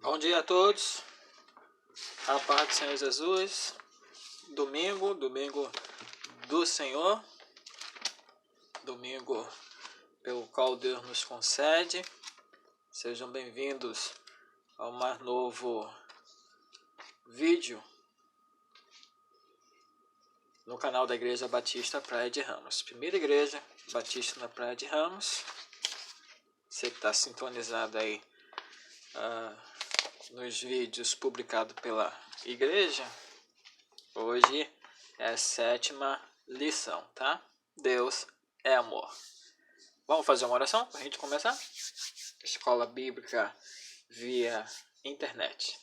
Bom dia a todos, a paz do Senhor Jesus, domingo do Senhor, domingo pelo qual Deus nos concede. Sejam bem-vindos ao mais novo vídeo no canal da Igreja Batista Praia de Ramos. Primeira Igreja Batista na Praia de Ramos. Você que está sintonizado aí nos vídeos publicados pela igreja, hoje é a 7ª lição, tá? Deus é amor. Vamos fazer uma oração para a gente começar? Escola Bíblica via internet.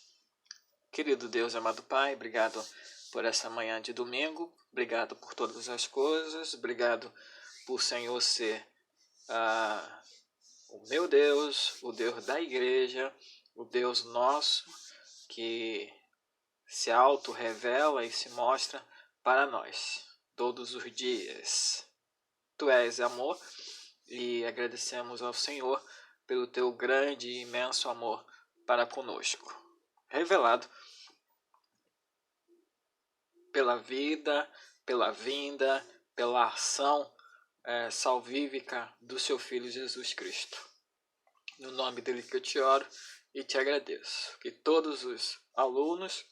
Querido Deus, amado Pai, obrigado por essa manhã de domingo, obrigado por todas as coisas, obrigado por Senhor ser o meu Deus, o Deus da igreja, o Deus nosso, que se auto-revela e se mostra para nós todos os dias. Tu és amor e agradecemos ao Senhor pelo teu grande e imenso amor para conosco, revelado pela vida, pela vinda, pela ação salvífica do seu Filho Jesus Cristo. No nome dele que eu te oro e te agradeço. Que todos os alunos,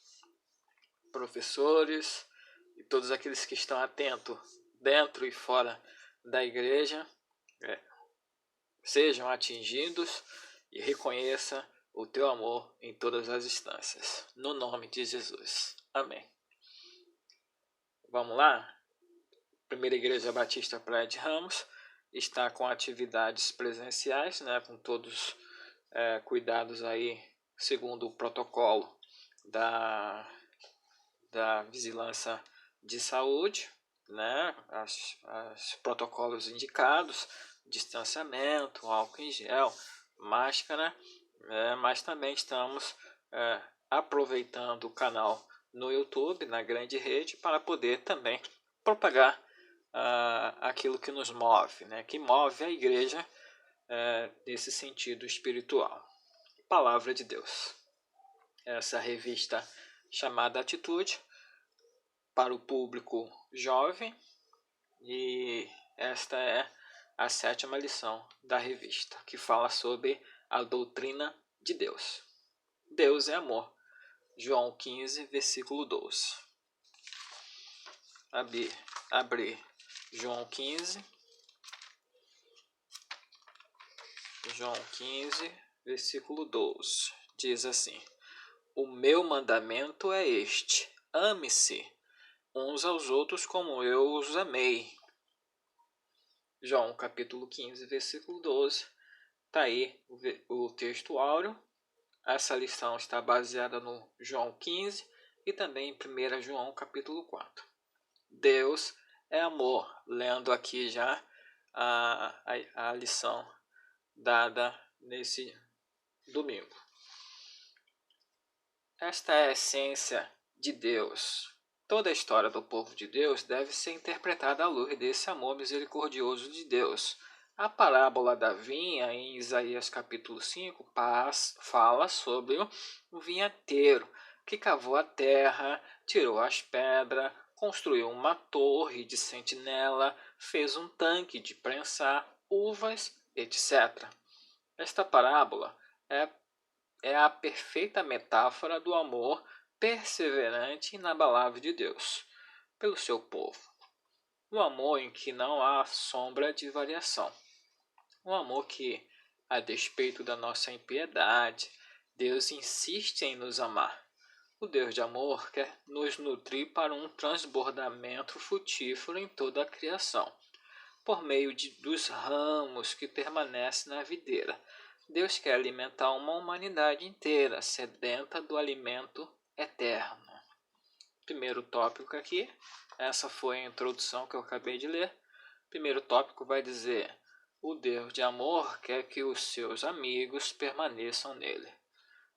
professores e todos aqueles que estão atentos dentro e fora da igreja sejam atingidos e reconheça o teu amor em todas as instâncias. No nome de Jesus. Amém. Vamos lá? Primeira Igreja Batista Praia de Ramos está com atividades presenciais, com todos cuidados aí, segundo o protocolo da Vigilância de Saúde, os protocolos indicados, distanciamento, álcool em gel, máscara, mas também estamos aproveitando o canal no YouTube, na grande rede, para poder também propagar aquilo que nos move, que move a igreja nesse sentido espiritual. Palavra de Deus. Essa revista chamada Atitude, para o público jovem, e esta é a 7ª lição da revista, que fala sobre a doutrina de Deus. Deus é amor. João 15, versículo 12. Abrir João 15, versículo 12. Diz assim: o meu mandamento é este: ame-se uns aos outros como eu os amei. João capítulo 15, versículo 12. Está aí o texto áureo. Essa lição está baseada no João 15 e também em 1 João capítulo 4. Deus é amor. Lendo aqui já a lição dada nesse domingo. Esta é a essência de Deus. Toda a história do povo de Deus deve ser interpretada à luz desse amor misericordioso de Deus. A parábola da vinha, em Isaías capítulo 5, fala sobre o vinhateiro que cavou a terra, tirou as pedras, construiu uma torre de sentinela, fez um tanque de prensar uvas, etc. Esta parábola é a perfeita metáfora do amor perseverante e inabalável de Deus pelo seu povo. Um amor em que não há sombra de variação. Um amor que, a despeito da nossa impiedade, Deus insiste em nos amar. O Deus de amor quer nos nutrir para um transbordamento frutífero em toda a criação, por meio dos ramos que permanecem na videira. Deus quer alimentar uma humanidade inteira, sedenta do alimento eterno. Primeiro tópico aqui, essa foi a introdução que eu acabei de ler. Primeiro tópico vai dizer: o Deus de amor quer que os seus amigos permaneçam nele.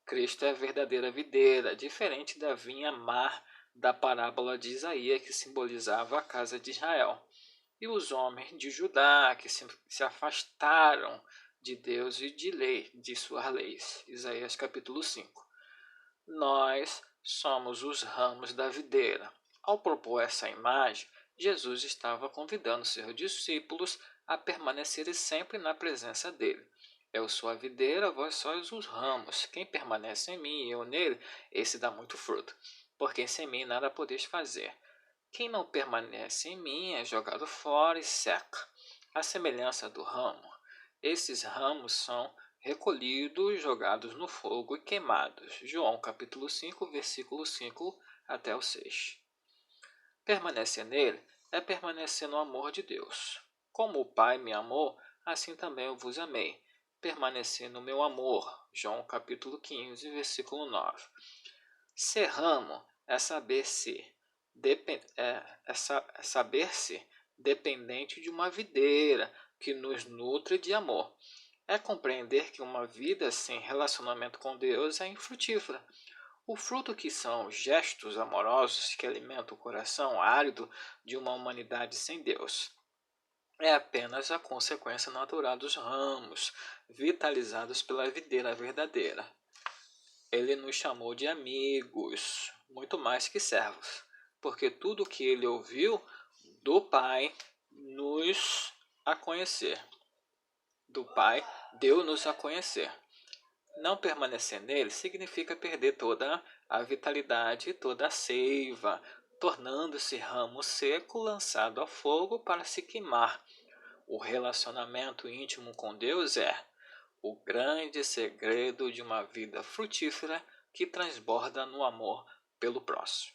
Cristo é a verdadeira videira, diferente da vinha mar da parábola de Isaías, que simbolizava a casa de Israel. E os homens de Judá, que se afastaram de Deus e de lei, de suas leis. Isaías capítulo 5. Nós somos os ramos da videira. Ao propor essa imagem, Jesus estava convidando seus discípulos a permanecerem sempre na presença dele. Eu sou a videira, vós sois os ramos. Quem permanece em mim e eu nele, esse dá muito fruto. Porque sem mim nada podeis fazer. Quem não permanece em mim é jogado fora e seca. A semelhança do ramo, esses ramos são recolhidos, jogados no fogo e queimados. João capítulo 5, versículo 5 até o 6. Permanecer nele é permanecer no amor de Deus. Como o Pai me amou, assim também eu vos amei. Permanecer no meu amor. João capítulo 15, versículo 9. Ser ramo é saber-se dependente de uma videira que nos nutre de amor. É compreender que uma vida sem relacionamento com Deus é infrutífera. O fruto que são gestos amorosos que alimentam o coração árido de uma humanidade sem Deus é apenas a consequência natural dos ramos, vitalizados pela videira verdadeira. Ele nos chamou de amigos, muito mais que servos, porque tudo o que ele ouviu do Pai nos a conhecer. Do Pai deu-nos a conhecer. Não permanecer nele significa perder toda a vitalidade e toda a seiva, tornando-se ramo seco lançado ao fogo para se queimar. O relacionamento íntimo com Deus é o grande segredo de uma vida frutífera que transborda no amor pelo próximo.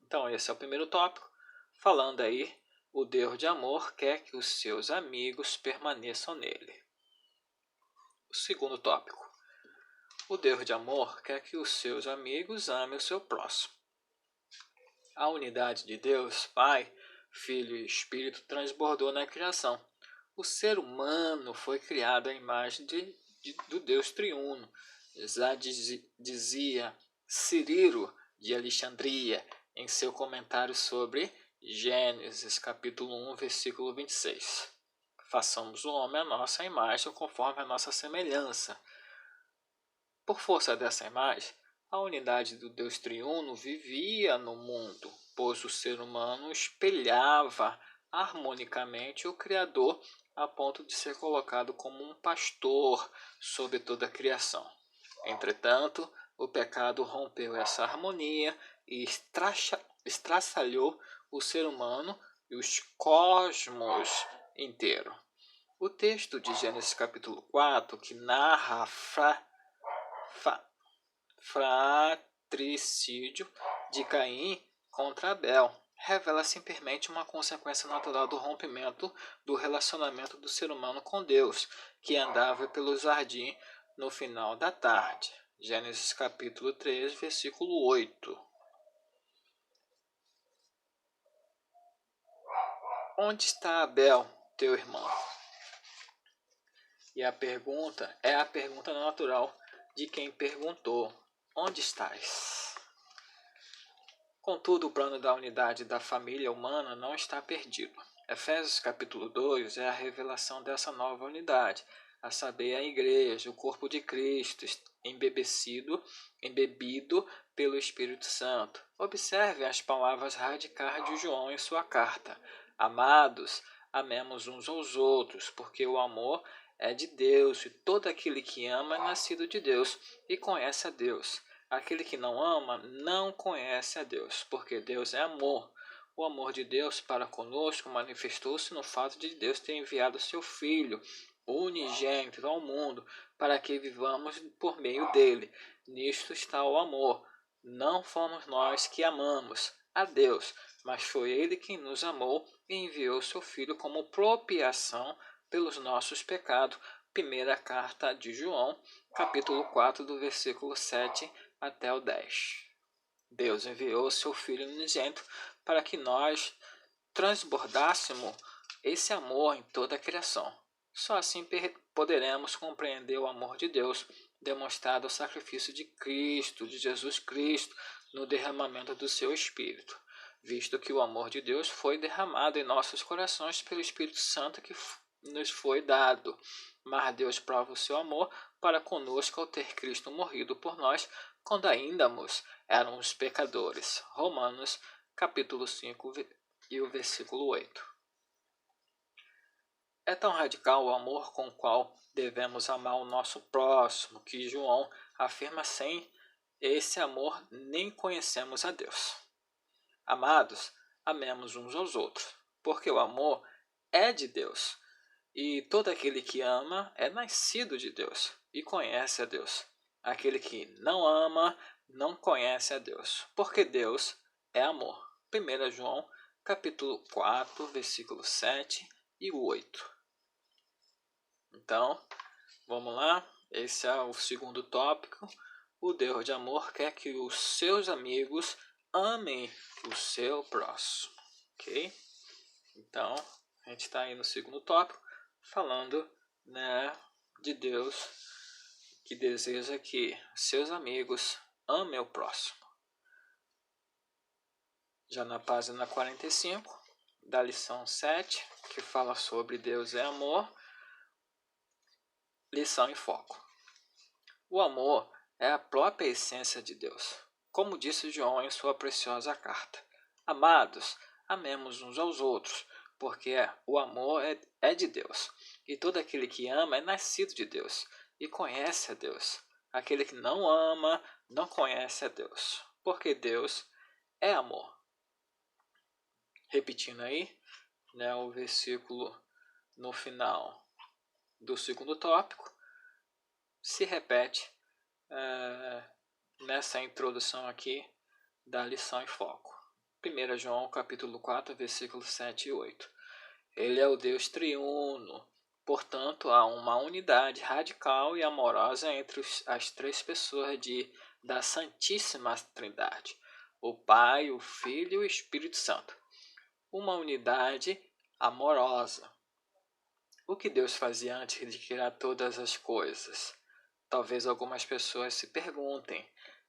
Então esse é o primeiro tópico, falando aí, o Deus de amor quer que os seus amigos permaneçam nele. O segundo tópico, o Deus de amor quer que os seus amigos amem o seu próximo. A unidade de Deus, Pai, Filho e Espírito transbordou na criação. O ser humano foi criado à imagem do Deus triuno. Já dizia Cirilo de Alexandria em seu comentário sobre Gênesis, capítulo 1, versículo 26. Façamos o homem à nossa imagem, conforme a nossa semelhança. Por força dessa imagem, a unidade do Deus triuno vivia no mundo, pois o ser humano espelhava harmonicamente o Criador a ponto de ser colocado como um pastor sobre toda a criação. Entretanto, o pecado rompeu essa harmonia e estraçalhou o ser humano e os cosmos inteiro. O texto de Gênesis capítulo 4, que narra a fratricídio de Caim contra Abel, revela simplesmente uma consequência natural do rompimento do relacionamento do ser humano com Deus, que andava pelo jardim no final da tarde. Gênesis capítulo 3, versículo 8. Onde está Abel, teu irmão? E a pergunta é a pergunta natural de quem perguntou: onde estás? Contudo, o plano da unidade da família humana não está perdido. Efésios capítulo 2 é a revelação dessa nova unidade, a saber, a igreja, o corpo de Cristo, embebido pelo Espírito Santo. Observe as palavras radicais de João em sua carta. Amados, amemos uns aos outros, porque o amor é de Deus, e todo aquele que ama é nascido de Deus e conhece a Deus. Aquele que não ama não conhece a Deus, porque Deus é amor. O amor de Deus para conosco manifestou-se no fato de Deus ter enviado seu Filho, unigênito, ao mundo, para que vivamos por meio dele. Nisto está o amor. Não fomos nós que amamos a Deus, mas foi ele quem nos amou e enviou seu Filho como propiação pelos nossos pecados. Primeira carta de João, capítulo 4, do versículo 7 até o 10. Deus enviou seu Filho unigênito para que nós transbordássemos esse amor em toda a criação. Só assim poderemos compreender o amor de Deus demonstrado ao sacrifício de Cristo, de Jesus Cristo, no derramamento do seu Espírito, visto que o amor de Deus foi derramado em nossos corações pelo Espírito Santo que nos foi dado. Mas Deus prova o seu amor para conosco ao ter Cristo morrido por nós, quando ainda éramos pecadores. Romanos, capítulo 5 e o versículo 8. É tão radical o amor com o qual devemos amar o nosso próximo, que João afirma sem esse amor nem conhecemos a Deus. Amados, amemos uns aos outros, porque o amor é de Deus. E todo aquele que ama é nascido de Deus e conhece a Deus. Aquele que não ama não conhece a Deus, porque Deus é amor. 1 João, capítulo 4, versículo 7 e 8. Então, vamos lá. Esse é o segundo tópico. O Deus de amor quer que os seus amigos amem o seu próximo. Ok? Então, a gente está aí no segundo tópico, falando, né, de Deus que deseja que seus amigos amem o próximo. Já na página 45 da lição 7, que fala sobre Deus é amor, lição em foco. O amor é a própria essência de Deus, como disse João em sua preciosa carta. Amados, amemos uns aos outros, porque o amor é de Deus, e todo aquele que ama é nascido de Deus e conhece a Deus. Aquele que não ama não conhece a Deus, porque Deus é amor. Repetindo aí, né, o versículo no final do segundo tópico se repete nessa introdução aqui da lição em foco. 1 João capítulo 4, versículos 7 e 8. Ele é o Deus triuno, portanto há uma unidade radical e amorosa entre as três pessoas da Santíssima Trindade, o Pai, o Filho e o Espírito Santo. Uma unidade amorosa. O que Deus fazia antes de criar todas as coisas? Talvez algumas pessoas se perguntem,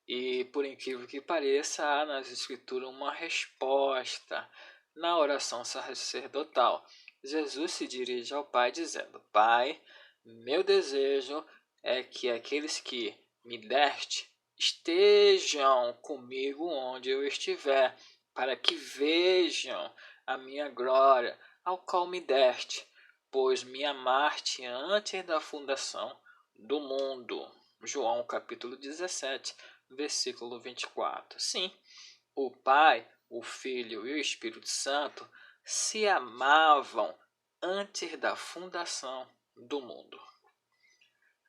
e por incrível que pareça, há nas Escrituras uma resposta. Na oração sacerdotal, Jesus se dirige ao Pai dizendo: Pai, meu desejo é que aqueles que me deste estejam comigo onde eu estiver, para que vejam a minha glória, ao qual me deste, pois me amaste antes da fundação do mundo. João capítulo 17, versículo 24. Sim, o Pai, o Filho e o Espírito Santo se amavam antes da fundação do mundo.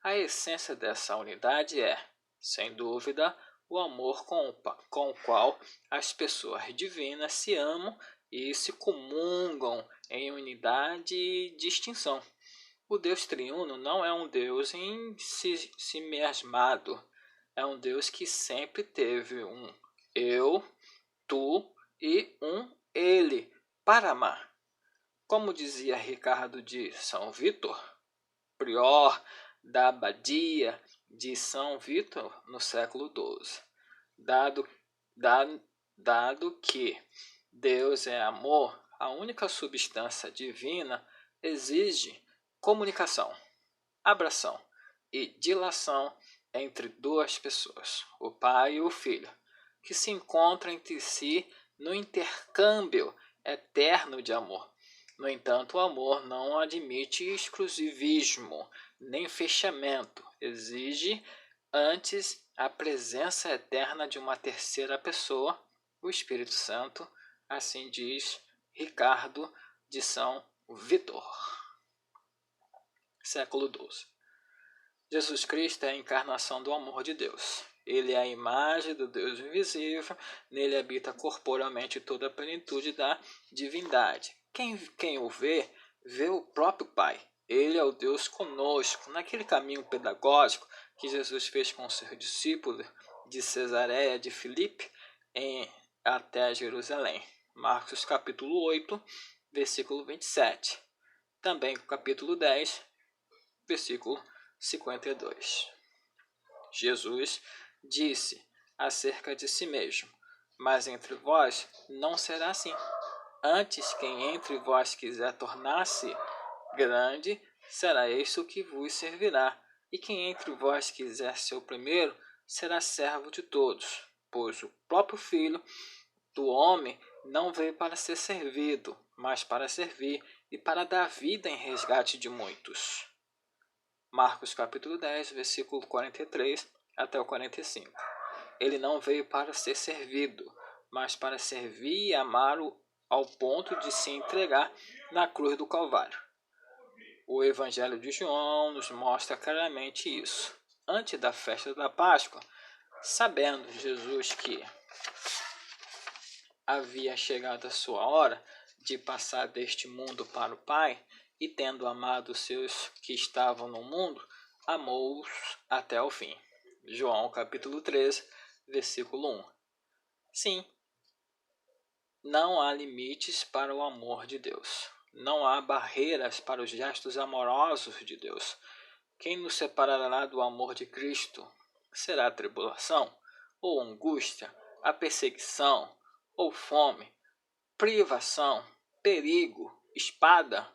A essência dessa unidade é, sem dúvida, o amor com o qual as pessoas divinas se amam e se comungam em unidade e distinção. O Deus triuno não é um Deus em si mesmado. É um Deus que sempre teve um eu, tu e um ele para amar. Como dizia Ricardo de São Vítor, prior da abadia de São Vítor no século XII, dado que Deus é amor, a única substância divina exige comunicação, abração e dilação entre duas pessoas, o Pai e o Filho, que se encontram entre si no intercâmbio eterno de amor. No entanto, o amor não admite exclusivismo nem fechamento, exige antes a presença eterna de uma terceira pessoa, o Espírito Santo, assim diz Ricardo de São Vítor. Século XII. Jesus Cristo é a encarnação do amor de Deus. Ele é a imagem do Deus invisível, nele habita corporalmente toda a plenitude da divindade. Quem o vê, vê o próprio Pai. Ele é o Deus conosco. Naquele caminho pedagógico que Jesus fez com seus discípulos de Cesareia de Filipe até Jerusalém. Marcos capítulo 8, versículo 27. Também capítulo 10, versículo 52. Jesus disse acerca de si mesmo: Mas entre vós não será assim. Antes, quem entre vós quiser tornar-se grande, será este o que vos servirá. E quem entre vós quiser ser o primeiro, será servo de todos. Pois o próprio Filho do homem não veio para ser servido, mas para servir e para dar vida em resgate de muitos. Marcos capítulo 10, versículo 43 até o 45. Ele não veio para ser servido, mas para servir e amar ao ponto de se entregar na cruz do Calvário. O Evangelho de João nos mostra claramente isso. Antes da festa da Páscoa, sabendo Jesus que havia chegado a sua hora de passar deste mundo para o Pai, e tendo amado os seus que estavam no mundo, amou-os até o fim. João capítulo 13, versículo 1. Sim, não há limites para o amor de Deus. Não há barreiras para os gestos amorosos de Deus. Quem nos separará do amor de Cristo? Será a tribulação, ou angústia, a perseguição, ou fome, privação, perigo, espada?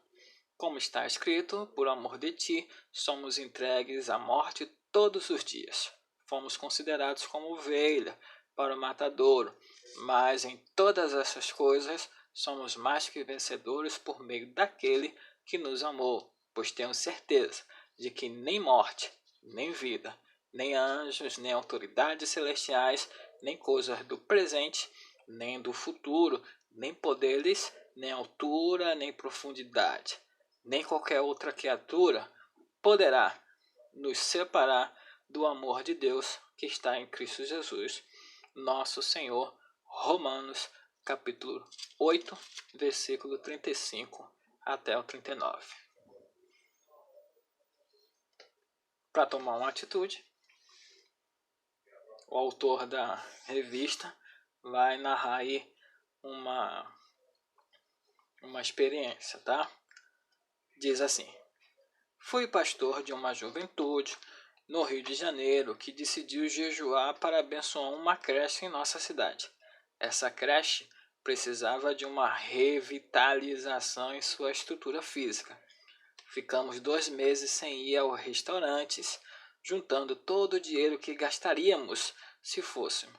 Como está escrito, por amor de ti, somos entregues à morte todos os dias. Fomos considerados como ovelha para o matadouro, mas em todas essas coisas somos mais que vencedores por meio daquele que nos amou, pois tenho certeza de que nem morte, nem vida, nem anjos, nem autoridades celestiais, nem coisas do presente, nem do futuro, nem poderes, nem altura, nem profundidade, nem qualquer outra criatura poderá nos separar do amor de Deus que está em Cristo Jesus, nosso Senhor. Romanos, capítulo 8, versículo 35 até o 39. Para tomar uma atitude, o autor da revista vai narrar aí uma experiência, tá? Diz assim: fui pastor de uma juventude no Rio de Janeiro que decidiu jejuar para abençoar uma creche em nossa cidade. Essa creche precisava de uma revitalização em sua estrutura física. Ficamos 2 meses sem ir aos restaurantes, juntando todo o dinheiro que gastaríamos se fôssemos.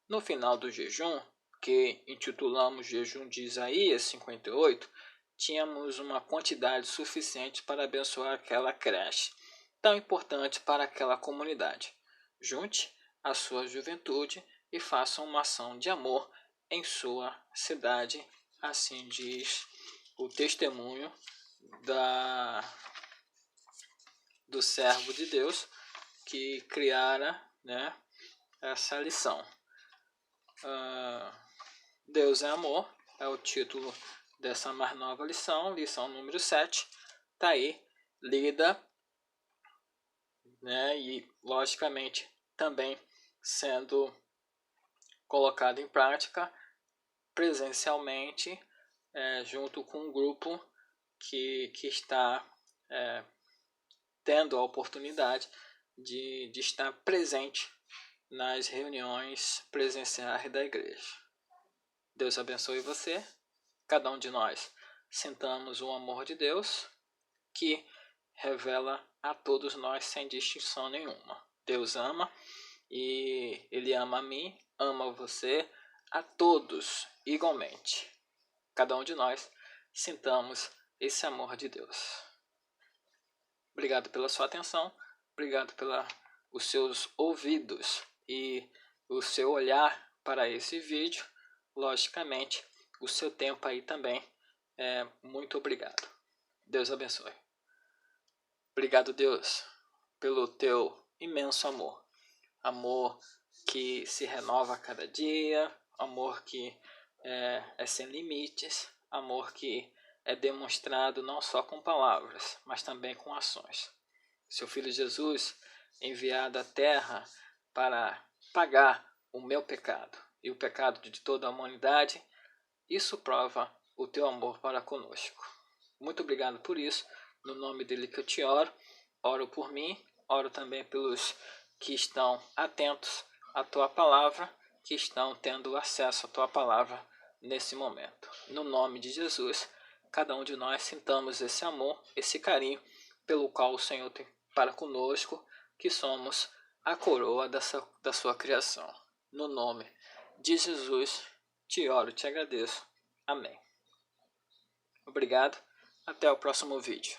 No final do jejum, que intitulamos Jejum de Isaías 58, tínhamos uma quantidade suficiente para abençoar aquela creche, tão importante para aquela comunidade. Junte a sua juventude e faça uma ação de amor em sua cidade, assim diz o testemunho do servo de Deus que criara, né, essa lição. Deus é amor é o título dessa mais nova lição, lição número 7. Está aí, lida, né, e logicamente também sendo colocada em prática presencialmente, junto com um grupo que está tendo a oportunidade de estar presente nas reuniões presenciais da igreja. Deus abençoe você, cada um de nós sintamos o amor de Deus que revela a todos nós sem distinção nenhuma. Deus ama e Ele ama a mim, ama você, a todos igualmente. Cada um de nós sintamos esse amor de Deus. Obrigado pela sua atenção, obrigado pelos seus ouvidos e o seu olhar para esse vídeo. Logicamente, o seu tempo aí também. Muito obrigado. Deus abençoe. Obrigado, Deus, pelo teu imenso amor. Amor que se renova a cada dia, amor que é sem limites, amor que é demonstrado não só com palavras, mas também com ações. Seu Filho Jesus, enviado à terra para pagar o meu pecado e o pecado de toda a humanidade, isso prova o teu amor para conosco. Muito obrigado por isso. No nome dele que eu te oro. Oro por mim, oro também pelos que estão atentos à tua palavra, que estão tendo acesso à tua palavra nesse momento. No nome de Jesus, cada um de nós sintamos esse amor, esse carinho pelo qual o Senhor tem para conosco, que somos a coroa da sua criação. No nome de Jesus, te oro, te agradeço. Amém. Obrigado. Até o próximo vídeo.